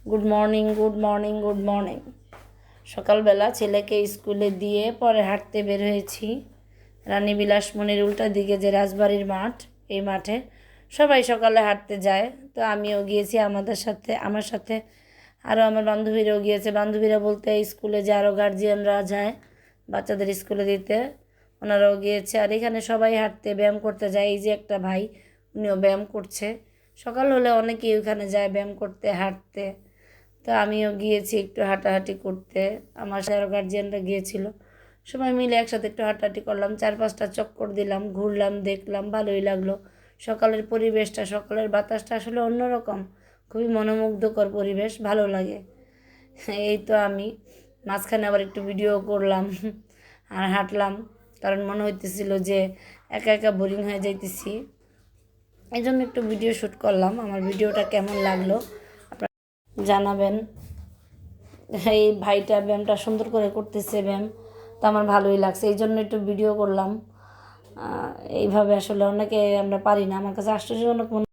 Good morning, good morning, good morning. সকালবেলা ছেলেকে স্কুলে দিয়ে পরে হাঁটতে বের হয়েছি। রানী বিলাসমণির উল্টা দিকে যে রাজবাড়ির মাঠ, এই মাঠে সবাই সকালে হাঁটতে যায়, তো আমিও গিয়েছি আমার সাথে আরও আমার বান্ধবীরাও গিয়েছে। বান্ধবীরা বলতে স্কুলে যে আরও গার্জিয়ানরা যায় বাচ্চাদের স্কুলে দিতে, ওনারাও গিয়েছে। আর এখানে সবাই হাঁটতে ব্যায়াম করতে যায়। এই যে একটা ভাই, উনিও ব্যায়াম করছে। সকাল হলে অনেকেই ওখানে যায় ব্যায়াম করতে, হাঁটতে। তো আমিও গিয়েছি একটু হাঁটাহাঁটি করতে, আমার সাথে আরও গার্জিয়ানরা গিয়েছিল। সবাই মিলে একসাথে একটু হাঁটাহাঁটি করলাম, 4-5টা চক্কর দিলাম, ঘুরলাম, দেখলাম, ভালোই লাগলো। সকালের পরিবেশটা, সকালের বাতাসটা আসলে অন্যরকম, খুবই মনোমুগ্ধকর পরিবেশ, ভালো লাগে। এই তো আমি মাঝখানে আবার একটু ভিডিও করলাম আর হাঁটলাম, কারণ মনে হইতেছিল যে একা একা বোরিং হয়ে যাইতেছি, এই জন্য একটু ভিডিও শ্যুট করলাম। আমার ভিডিওটা কেমন লাগলো আপনারা জানাবেন। এই ভাইটা ব্যায়ামটা সুন্দর করে করতেছে, ব্যায়াম তো আমার ভালোই লাগছে, এই জন্য একটু ভিডিও করলাম। এইভাবে আসলে অনেকে আমরা পারি না, আমার কাছে আশ্চর্যজনক মনে